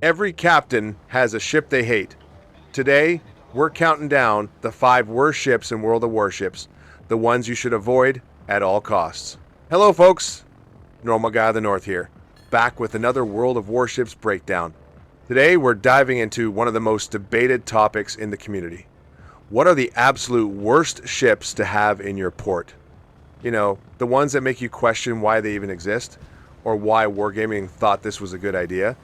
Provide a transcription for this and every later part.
Every captain has a ship they hate. Today, we're counting down the 5 worst ships in World of Warships, the ones you should avoid at all costs. Hello folks, Normal Guy of the North here, back with another World of Warships breakdown. Today we're diving into one of the most debated topics in the community. What are the absolute worst ships to have in your port? You know, the ones that make you question why they even exist, or why Wargaming thought this was a good idea.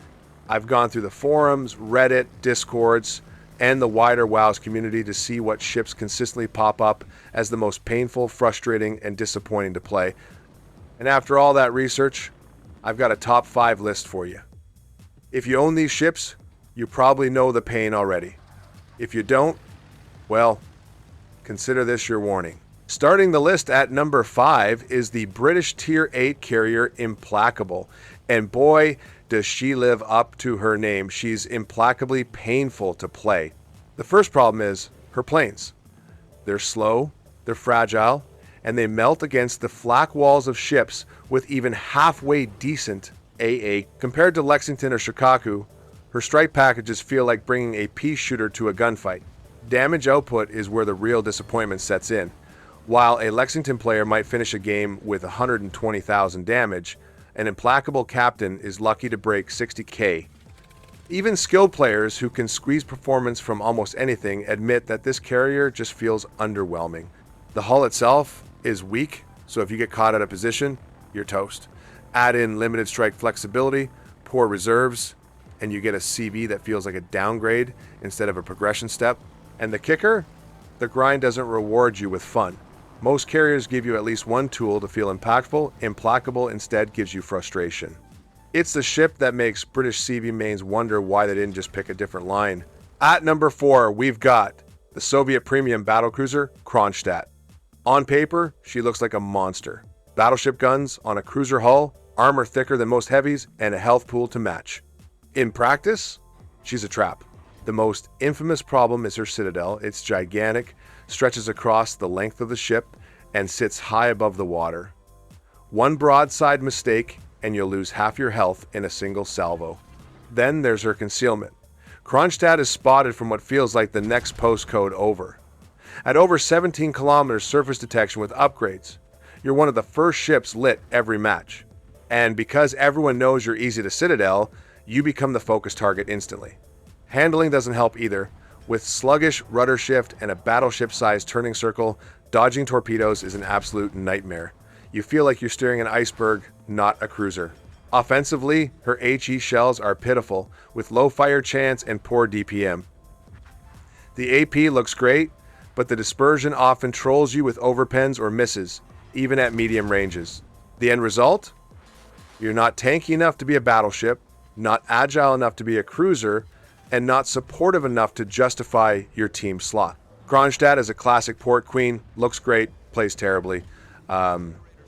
I've gone through the forums, Reddit, Discords, and the wider WoWs community to see what ships consistently pop up as the most painful, frustrating, and disappointing to play. And after all that research, I've got a top 5 list for you. If you own these ships, you probably know the pain already. If you don't, well, consider this your warning. Starting the list at number 5 is the British Tier VIII Carrier Implacable. And boy, does she live up to her name. She's implacably painful to play. The first problem is her planes. They're slow, they're fragile, and they melt against the flak walls of ships with even halfway decent AA. Compared to Lexington or Shikaku, her strike packages feel like bringing a pea shooter to a gunfight. Damage output is where the real disappointment sets in. While a Lexington player might finish a game with 120,000 damage, an implacable captain is lucky to break 60k. Even skilled players who can squeeze performance from almost anything admit that this carrier just feels underwhelming. The hull itself is weak, so if you get caught out of position, you're toast. Add in limited strike flexibility, poor reserves, and you get a CV that feels like a downgrade instead of a progression step. And the kicker? The grind doesn't reward you with fun. Most carriers give you at least one tool to feel impactful. Implacable instead gives you frustration. It's the ship that makes British CV mains wonder why they didn't just pick a different line. At number 4, we've got the Soviet premium battlecruiser Kronstadt. On paper, she looks like a monster. Battleship guns on a cruiser hull, armor thicker than most heavies, and a health pool to match. In practice, she's a trap. The most infamous problem is her citadel. It's gigantic, stretches across the length of the ship, and sits high above the water. One broadside mistake, and you'll lose half your health in a single salvo. Then there's her concealment. Kronstadt is spotted from what feels like the next postcode over. At over 17 kilometers surface detection with upgrades, you're one of the first ships lit every match. And because everyone knows you're easy to citadel, you become the focus target instantly. Handling doesn't help either. With sluggish rudder shift and a battleship-sized turning circle, dodging torpedoes is an absolute nightmare. You feel like you're steering an iceberg, not a cruiser. Offensively, her HE shells are pitiful, with low fire chance and poor DPM. The AP looks great, but the dispersion often trolls you with overpens or misses, even at medium ranges. The end result? You're not tanky enough to be a battleship, not agile enough to be a cruiser, and not supportive enough to justify your team slot. Kronstadt is a classic port queen, looks great, plays terribly.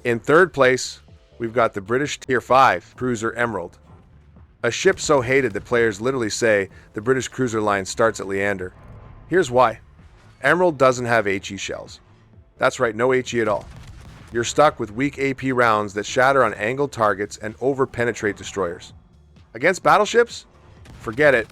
In third place, we've got the British Tier V Cruiser Emerald. A ship so hated that players literally say the British cruiser line starts at Leander. Here's why. Emerald doesn't have HE shells. That's right, no HE at all. You're stuck with weak AP rounds that shatter on angled targets and over-penetrate destroyers. Against battleships? Forget it.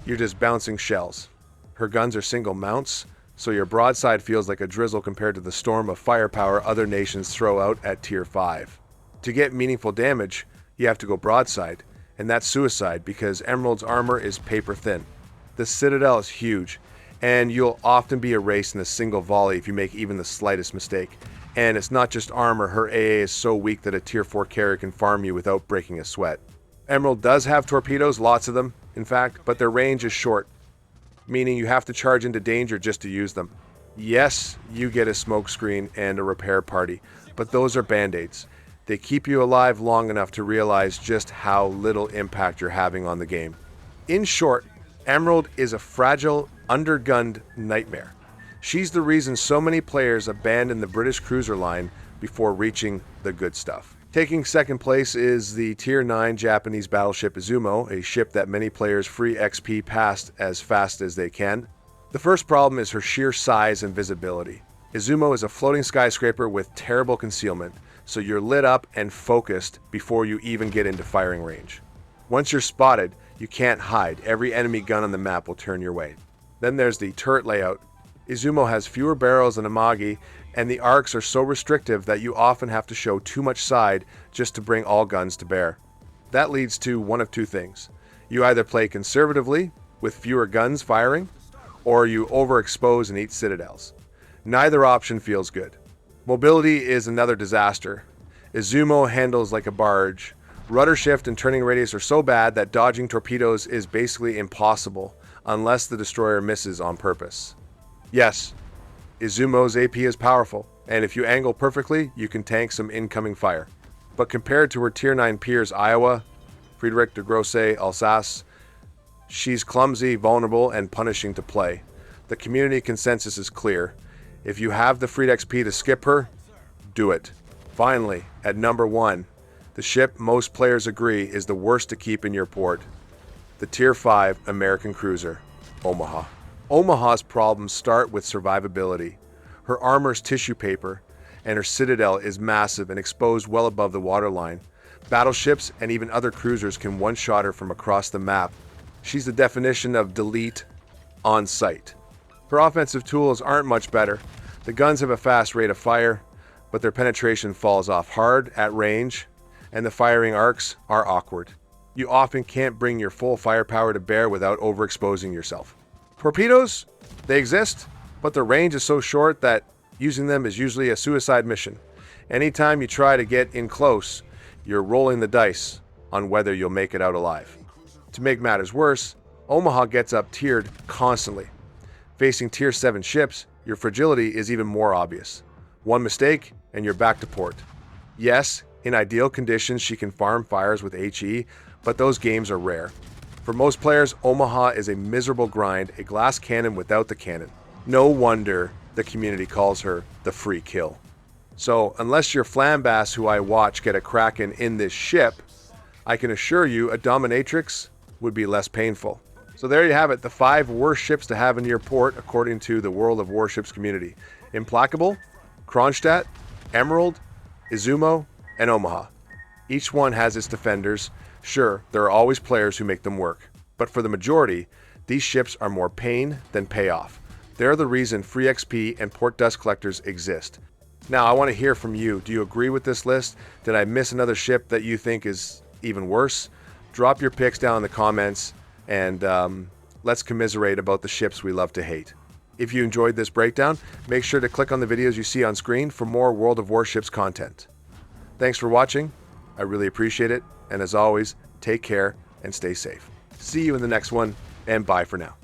You're just bouncing shells. Her guns are single mounts, so your broadside feels like a drizzle compared to the storm of firepower other nations throw out at Tier 5. To get meaningful damage, you have to go broadside, and that's suicide because Emerald's armor is paper thin. The citadel is huge, and you'll often be erased in a single volley if you make even the slightest mistake. And it's not just armor, her AA is so weak that a Tier 4 carrier can farm you without breaking a sweat. Emerald does have torpedoes, lots of them, in fact, but their range is short, meaning you have to charge into danger just to use them. Yes, you get a smokescreen and a repair party, but those are band-aids. They keep you alive long enough to realize just how little impact you're having on the game. In short, Emerald is a fragile, undergunned nightmare. She's the reason so many players abandon the British cruiser line before reaching the good stuff. Taking second place is the Tier 9 Japanese battleship Izumo, a ship that many players free XP past as fast as they can. The first problem is her sheer size and visibility. Izumo is a floating skyscraper with terrible concealment, so you're lit up and focused before you even get into firing range. Once you're spotted, You can't hide. Every enemy gun on the map will turn your way. Then there's the turret layout. Izumo has fewer barrels than Amagi, and the arcs are so restrictive that you often have to show too much side just to bring all guns to bear. That leads to one of two things. You either play conservatively, with fewer guns firing, or you overexpose and eat citadels. Neither option feels good. Mobility is another disaster. Izumo handles like a barge. Rudder shift and turning radius are so bad that dodging torpedoes is basically impossible unless the destroyer misses on purpose. Yes, Izumo's AP is powerful, and if you angle perfectly, you can tank some incoming fire. But compared to her Tier 9 peers Iowa, Friedrich de Grosse, Alsace, she's clumsy, vulnerable, and punishing to play. The community consensus is clear. If you have the free XP to skip her, do it. Finally, at number 1, the ship most players agree is the worst to keep in your port. The Tier V American cruiser, Omaha. Omaha's problems start with survivability. Her armor's tissue paper, and her citadel is massive and exposed well above the waterline. Battleships and even other cruisers can one-shot her from across the map. She's the definition of delete on sight. Her offensive tools aren't much better. The guns have a fast rate of fire, but their penetration falls off hard at range, and the firing arcs are awkward. You often can't bring your full firepower to bear without overexposing yourself. Torpedoes? They exist, but the range is so short that using them is usually a suicide mission. Anytime you try to get in close, you're rolling the dice on whether you'll make it out alive. To make matters worse, Omaha gets up-tiered constantly. Facing Tier 7 ships, your fragility is even more obvious. One mistake, and you're back to port. Yes, in ideal conditions, she can farm fires with HE, but those games are rare. For most players, Omaha is a miserable grind, a glass cannon without the cannon. No wonder the community calls her the free kill. So, unless you're Flambass, who I watch get a Kraken in this ship, I can assure you a dominatrix would be less painful. So there you have it, the 5 worst ships to have in your port according to the World of Warships community. Implacable, Kronstadt, Emerald, Izumo, and Omaha. Each one has its defenders. Sure, there are always players who make them work, but for the majority, these ships are more pain than payoff. They're the reason free XP and port dust collectors exist. Now, I want to hear from you. Do you agree with this list? Did I miss another ship that you think is even worse? Drop your picks down in the comments, and let's commiserate about the ships we love to hate. If you enjoyed this breakdown, make sure to click on the videos you see on screen for more World of Warships content. Thanks for watching. I really appreciate it. And as always, take care and stay safe. See you in the next one, and bye for now.